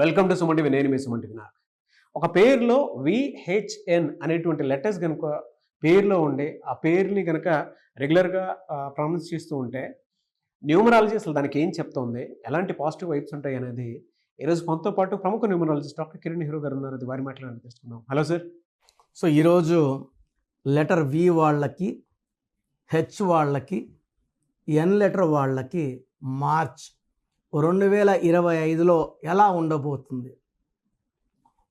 Welcome to Suman TV. నేను మీ Suman TV. ఒక పేరులో విహెచ్ఎన్ అనేటువంటి లెటర్స్ కనుక పేరులో ఉండి ఆ పేరుని కనుక రెగ్యులర్గా ప్రొనౌన్స్ చేస్తూ ఉంటే న్యూమరాలజీ అసలు దానికి ఏం చెప్తోంది, ఎలాంటి పాజిటివ్ వైబ్స్ ఉంటాయి అనేది ఈరోజు మనతో పాటు ప్రముఖ న్యూమరాలజిస్ట్ డాక్టర్ కిరణ్ నెహ్రూ గారు ఉన్నారు. అది వారి మాటలు తెలుసుకుందాం. Hello sir. సో ఈరోజు లెటర్ వి వాళ్ళకి, హెచ్ వాళ్ళకి, ఎన్ లెటర్ వాళ్ళకి మార్చ్ 2025లో ఎలా ఉండబోతుంది,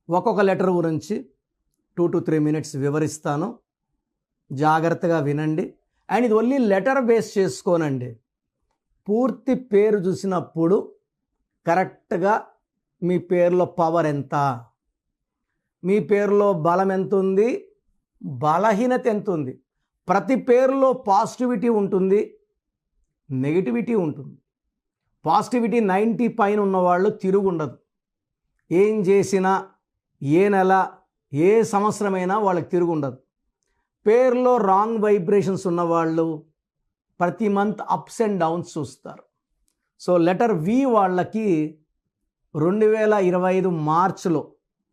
ఒక్కొక్క లెటర్ గురించి 2 to 3 minutes వివరిస్తాను. జాగ్రత్తగా వినండి. అండ్ ఇది ఓన్లీ లెటర్ బేస్ చేసుకోనండి. పూర్తి పేరు చూసినప్పుడు కరెక్ట్గా మీ పేరులో పవర్ ఎంత, మీ పేరులో బలం ఎంత ఉంది, బలహీనత ఎంత ఉంది. ప్రతి పేరులో పాజిటివిటీ ఉంటుంది, నెగిటివిటీ ఉంటుంది. పాజిటివిటీ 90 పైన ఉన్నవాళ్ళు తిరుగుండదు. ఏం చేసినా, ఏ నెల, ఏ సంవత్సరమైనా వాళ్ళకి తిరుగుండదు. పేరులో రాంగ్ వైబ్రేషన్స్ ఉన్నవాళ్ళు ప్రతి మంత్ అప్స్ అండ్ డౌన్స్ చూస్తారు. సో లెటర్ వి వాళ్ళకి 2025 మార్చ్లో,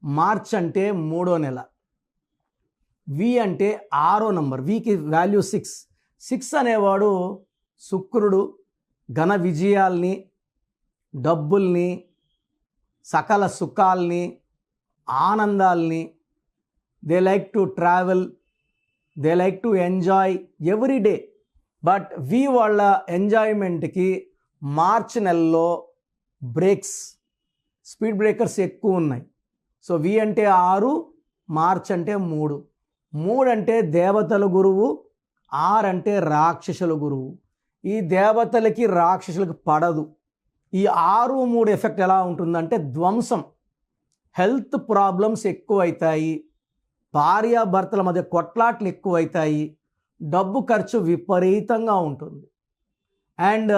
మార్చ్ అంటే 3వ నెల, వి అంటే 6వ నంబర్, వికి వాల్యూ 6. 6 అనేవాడు శుక్రుడు. ఘన విజయాల్ని, డబ్బుల్ని, సకల సుఖాల్ని, ఆనందాల్ని, they like to travel, they like to enjoy every day. But we వాళ్ళ ఎంజాయ్మెంట్కి మార్చ్ నెలలో బ్రేక్స్, స్పీడ్ బ్రేకర్స్ ఎక్కువ ఉన్నాయి. సో వి అంటే 6, మార్చ్ అంటే 3. 3 అంటే దేవతల గురువు, 6 అంటే రాక్షసుల గురువు. ఈ దేవతలకి రాక్షసులకు పడదు. ఈ 6, 3 ఎఫెక్ట్ ఎలా ఉంటుందంటే ధ్వంసం, హెల్త్ ప్రాబ్లమ్స్ ఎక్కువవుతాయి, భార్యాభర్తల మధ్య కొట్లాట్లు ఎక్కువవుతాయి, డబ్బు ఖర్చు విపరీతంగా ఉంటుంది. అండ్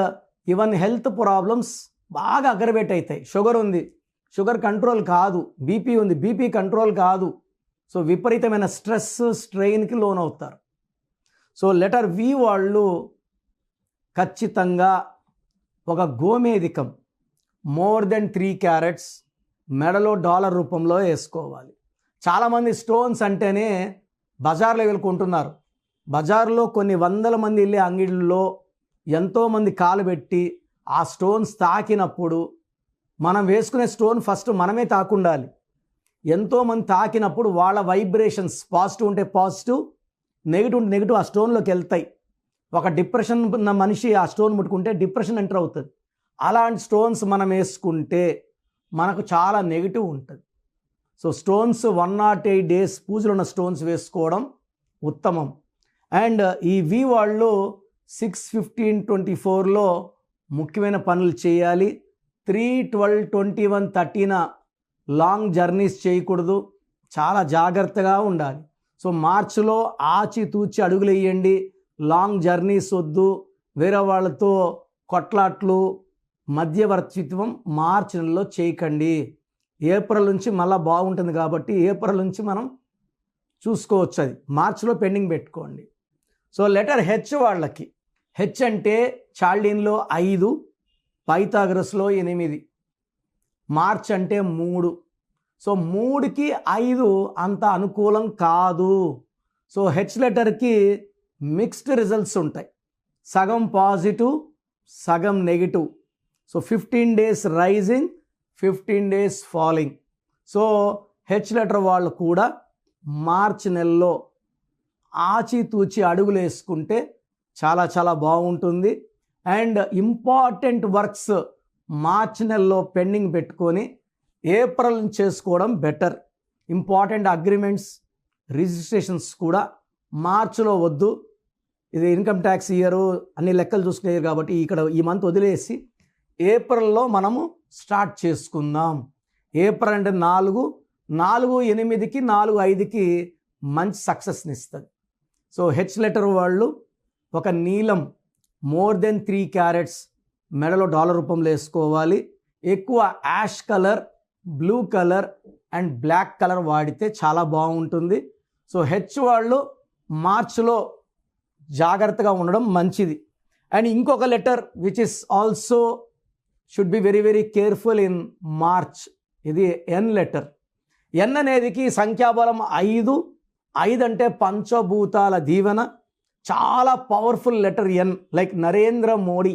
ఈవెన్ హెల్త్ ప్రాబ్లమ్స్ బాగా అగ్రవేట్ అవుతాయి. షుగర్ ఉంది, షుగర్ కంట్రోల్ కాదు. బీపీ ఉంది, బీపీ కంట్రోల్ కాదు. సో విపరీతమైన స్ట్రెస్, స్ట్రెయిన్కి లోన్ అవుతారు. సో లెటర్ వి వాళ్ళు ఖచ్చితంగా ఒక గోమేధికం మోర్ దెన్ 3 carats మెడలో డాలర్ రూపంలో వేసుకోవాలి. చాలామంది స్టోన్స్ అంటేనే బజార్లో వెళ్ళుకుంటున్నారు. బజార్లో కొన్ని వందల మంది వెళ్ళే అంగిళ్ళలో ఎంతోమంది కాలు పెట్టి ఆ స్టోన్స్ తాకినప్పుడు, మనం వేసుకునే స్టోన్ ఫస్ట్ మనమే తాకుండాలి. ఎంతోమంది తాకినప్పుడు వాళ్ళ వైబ్రేషన్స్ పాజిటివ్ ఉంటే పాజిటివ్, నెగిటివ్ ఉంటే నెగిటివ్ ఆ స్టోన్లోకి వెళ్తాయి. ఒక డిప్రెషన్ ఉన్న మనిషి ఆ స్టోన్ ముట్టుకుంటే డిప్రెషన్ ఎంటర్ అవుతుంది. అలాంటి స్టోన్స్ మనం వేసుకుంటే మనకు చాలా నెగిటివ్ ఉంటుంది. సో స్టోన్స్ 108 days పూజలు ఉన్న స్టోన్స్ వేసుకోవడం ఉత్తమం. అండ్ ఈ వి వాళ్ళు 6/15/24లో ముఖ్యమైన పనులు చేయాలి. 3/12/21/13 లాంగ్ జర్నీస్ చేయకూడదు, చాలా జాగ్రత్తగా ఉండాలి. సో మార్చిలో ఆచితూచి అడుగులు వేయండి. లాంగ్ జర్నీస్ వద్దు, వేరే వాళ్ళతో కొట్లాట్లు, మధ్యవర్తిత్వం మార్చి నెలలో చేయకండి. ఏప్రిల్ నుంచి మళ్ళీ బాగుంటుంది కాబట్టి ఏప్రిల్ నుంచి మనం చూసుకోవచ్చు. అది మార్చిలో పెండింగ్ పెట్టుకోండి. సో లెటర్ హెచ్ వాళ్ళకి, హెచ్ అంటే చాల్డీన్లో 5, పైథాగరస్లో 8, మార్చ్ అంటే 3. సో 3కి 5 అంత అనుకూలం కాదు. సో హెచ్ లెటర్కి మిక్స్డ్ రిజల్ట్స్ ఉంటాయి. సగం పాజిటివ్, సగం negative. So 15 days rising, 15 days falling. So H letter వాళ్ళు కూడా మార్చ్ నెలలో ఆచితూచి అడుగులు వేసుకుంటే చాలా చాలా బాగుంటుంది. అండ్ ఇంపార్టెంట్ వర్క్స్ మార్చ్ నెలలో పెండింగ్ పెట్టుకొని ఏప్రిల్ నుంచి చేసుకోవడం బెటర్. ఇంపార్టెంట్ అగ్రిమెంట్స్, రిజిస్ట్రేషన్స్ కూడా మార్చిలో వద్దు. ఇది ఇన్కమ్ ట్యాక్స్ ఇయరు, అన్ని లెక్కలు చూసుకునేది కాబట్టి ఇక్కడ ఈ మంత్ వదిలేసి ఏప్రిల్లో మనము స్టార్ట్ చేసుకుందాం. ఏప్రిల్ అంటే 4, 4/8కి, 4/5కి మంచి సక్సెస్ని ఇస్తుంది. సో హెచ్ లెటర్ వాళ్ళు ఒక నీలం మోర్ దెన్ 3 carats మెడలో డాలర్ రూపంలో వేసుకోవాలి. ఎక్కువ ash colour, blue colour and black colour వాడితే చాలా బాగుంటుంది. సో హెచ్ వాళ్ళు మార్చ్లో జాగ్రత్తగా ఉండడం మంచిది. అండ్ ఇంకొక letter which is also should be very very careful in March, ఇది ఎన్ లెటర్. ఎన్ అనేదికి సంఖ్యాబలం 5. 5 అంటే పంచభూతాల దీవెన. చాలా powerful letter N. Like Narendra Modi,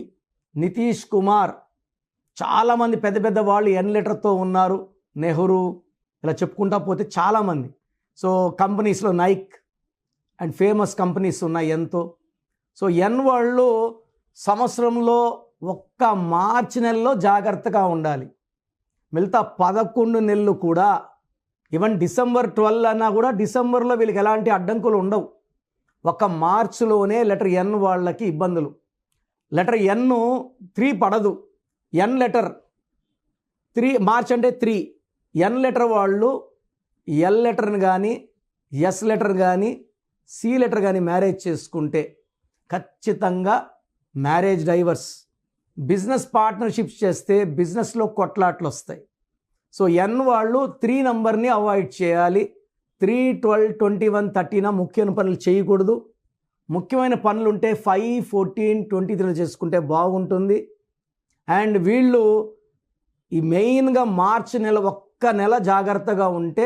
Nitish Kumar, చాలామంది పెద్ద పెద్ద వాళ్ళు ఎన్ లెటర్తో ఉన్నారు. నెహ్రూ, ఇలా చెప్పుకుంటా పోతే చాలామంది. సో కంపెనీస్లో నైక్ అండ్ ఫేమస్ కంపెనీస్ ఉన్నాయి ఎంతో. సో ఎన్ వాళ్ళు సంవత్సరంలో ఒక్క మార్చి నెలలో జాగ్రత్తగా ఉండాలి. మిగతా 11 నెలలు కూడా, ఈవెన్ డిసెంబర్ 12 అన్నా కూడా డిసెంబర్లో వీళ్ళకి ఎలాంటి అడ్డంకులు ఉండవు. ఒక్క మార్చిలోనే లెటర్ ఎన్ వాళ్ళకి ఇబ్బందులు. లెటర్ ఎన్ 3 పడదు. ఎన్ లెటర్ 3, మార్చ్ అంటే 3. ఎన్ లెటర్ వాళ్ళు ఎల్ లెటర్ని కానీ, ఎస్ లెటర్ కానీ, సి లెటర్ కానీ మ్యారేజ్ చేసుకుంటే ఖచ్చితంగా మ్యారేజ్ డైవర్స్. బిజినెస్ పార్ట్నర్షిప్స్ చేస్తే బిజినెస్లో కొట్లాట్లు వస్తాయి. సో ఎన్ వాళ్ళు 3 నంబర్ని అవాయిడ్ చేయాలి. 3, 12, 21, 13 ముఖ్యమైన పనులు చేయకూడదు. ముఖ్యమైన పనులు ఉంటే 5, 14, 23 చేసుకుంటే బాగుంటుంది. అండ్ వీళ్ళు ఈ మెయిన్గా మార్చి నెల ఒక్క నెల జాగ్రత్తగా ఉంటే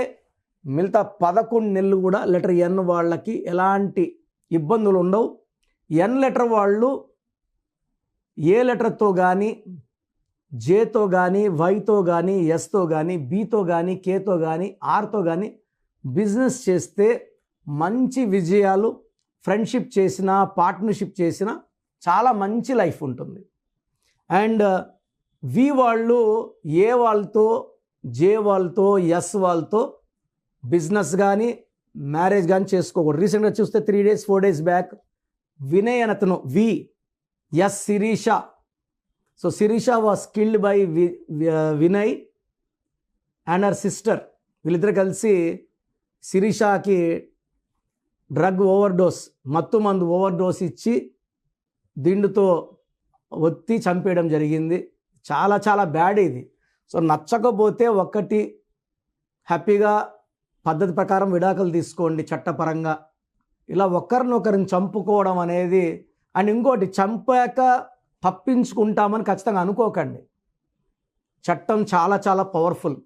మిగతా 11 నెలలు కూడా లెటర్ ఎన్ వాళ్ళకి ఎలాంటి ఇబ్బందులు ఉండవు. ఎన్ లెటర్ వాళ్ళు ఏ లెటర్తో కానీ, జేతో కానీ, వైతో కానీ, ఎస్తో కానీ, బీతో కానీ, కేతో కానీ, ఆర్తో కానీ బిజినెస్ చేస్తే మంచి విజయాలు, ఫ్రెండ్షిప్ చేసినా, పార్ట్నర్షిప్ చేసినా చాలా మంచి లైఫ్ ఉంటుంది. అండ్ వి వాళ్ళు ఏ వాళ్ళతో, జే వాళ్ళతో, ఎస్ వాళ్ళతో బిజినెస్ కానీ, మ్యారేజ్ కానీ చేసుకోకూడదు. రీసెంట్గా చూస్తే 3 days 4 days బ్యాక్ వినయ్ అని అతను, V, S Sirisha. So Sirisha was killed by Vinay and her sister. వీళ్ళిద్దరు కలిసి శిరీషకి డ్రగ్ ఓవర్డోస్, మత్తు మందు ఓవర్డోస్ ఇచ్చి దిండుతో ఒత్తి చంపేయడం జరిగింది. చాలా చాలా బ్యాడ్ ఇది. సో నచ్చకపోతే ఒకటి హ్యాపీగా పద్ధతి ప్రకారం విడాకులు తీసుకోండి చట్టపరంగా. ఇలా ఒకరినొకరిని చంపుకోవడం అనేది, అండ్ ఇంకోటి చంపాక తప్పించుకుంటామని ఖచ్చితంగా అనుకోకండి. చట్టం చాలా చాలా పవర్ఫుల్.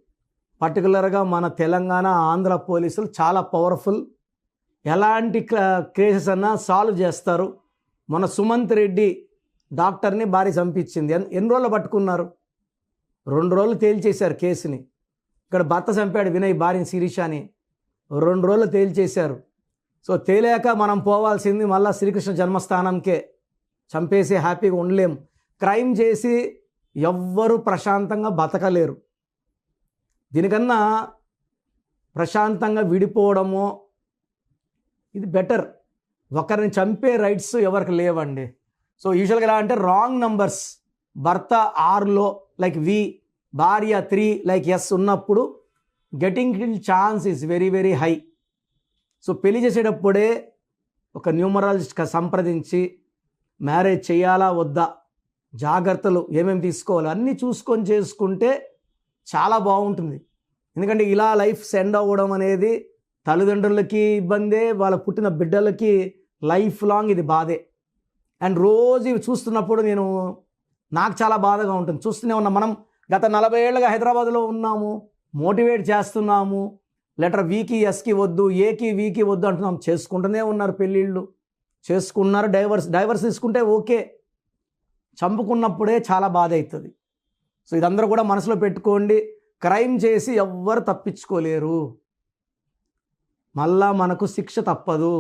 పర్టికులర్గా మన తెలంగాణ, ఆంధ్ర పోలీసులు చాలా పవర్ఫుల్. ఎలాంటి కేసెస్ అన్నా సాల్వ్ చేస్తారు. మన సుమంత్ రెడ్డి డాక్టర్ని భార్య చంపించింది. ఎన్ని రోజులు పట్టుకున్నారు? 2 రోజులు తేల్చేశారు కేసుని. ఇక్కడ భర్త చంపాడు వినయ్ భార్యని శిరీషని, 2 రోజులు తేల్చేశారు. సో తేలాక మనం పోవాల్సింది మళ్ళీ శ్రీకృష్ణ జన్మస్థానంకే. చంపేసి హ్యాపీగా ఉండలేము. క్రైమ్ చేసి ఎవ్వరూ ప్రశాంతంగా బతకలేరు. దీనికన్నా ప్రశాంతంగా విడిపోవడమో ఇది బెటర్. ఒకరిని చంపే రైట్స్ ఎవరికి లేవండి. సో యూజువల్గా ఎలా అంటే రాంగ్ నంబర్స్, భర్త 6లో లైక్ వి, భార్య 3 లైక్ ఎస్ ఉన్నప్పుడు getting kill chance is very very high. So పెళ్లి చేసేటప్పుడే ఒక న్యూమరాలజిస్ట్ సంప్రదించి మ్యారేజ్ చేయాలా వద్దా, జాగ్రత్తలు ఏమేమి తీసుకోవాలి అన్నీ చూసుకొని చేసుకుంటే చాలా బాగుంటుంది. ఎందుకంటే ఇలా లైఫ్ సెండ్ అవ్వడం అనేది తల్లిదండ్రులకి ఇబ్బందే, వాళ్ళ పుట్టిన బిడ్డలకి లైఫ్ లాంగ్ ఇది బాధే. అండ్ రోజు ఇవి చూస్తున్నప్పుడు నాకు చాలా బాధగా ఉంటుంది. చూస్తూనే ఉన్నాం. మనం గత 40 ఏళ్ళుగా హైదరాబాద్లో ఉన్నాము, మోటివేట్ చేస్తున్నాము. లెటర్ వికి ఎస్కి వద్దు, ఏకి వికి వద్దు అంటున్నాం. చేసుకుంటూనే ఉన్నారు, పెళ్ళిళ్ళు చేసుకున్నారు. డైవర్స్ తీసుకుంటే ఓకే, చంపుకున్నప్పుడే చాలా బాధ అవుతుంది. సో ఇదందరూ కూడా మనసులో పెట్టుకోండి. క్రైమ్ చేసి ఎవ్వరు తప్పించుకోలేరు, మళ్ళా మనకు శిక్ష తప్పదు.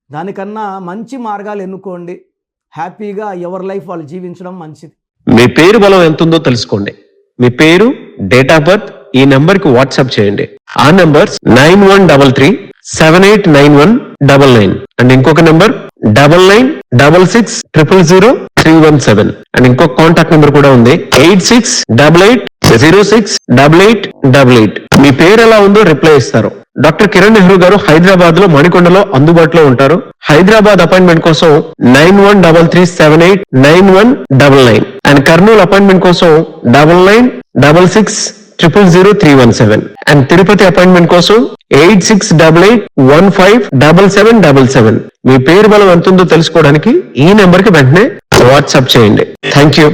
దానికన్నా మంచి మార్గాలు ఎన్నుకోండి. హ్యాపీగా ఎవరి లైఫ్ వాళ్ళు జీవించడం మంచిది. మీ పేరు బలం ఎంత ఉందో తెలుసుకోండి. మీ పేరు, డేట్ ఆఫ్ బర్త్ ఈ నెంబర్కి వాట్సాప్ చేయండి. ఆ నెంబర్ 9133789199 అండ్ ఇంకొక నెంబర్ 9966000317 అండ్ ఇంకొక కాంటాక్ట్ నెంబర్ కూడా ఉంది 8688068888. మీ పేరు ఎలా ఉందో రిప్లై ఇస్తారు. డాక్టర్ కిరణ్ నెహ్రూ గారు హైదరాబాద్ లో మణికొండలో అందుబాటులో ఉంటారు. హైదరాబాద్ అపాయింట్మెంట్ కోసం 9133789199 అండ్ కర్నూలు అపాయింట్మెంట్ కోసం 9966000317 అండ్ తిరుపతి అపాయింట్మెంట్ కోసం 8688157777. మీ పేరు బలం ఎంత ఉందో తెలుసుకోవడానికి ఈ నెంబర్ కి వెంటనే వాట్సాప్ చేయండి. Thank you.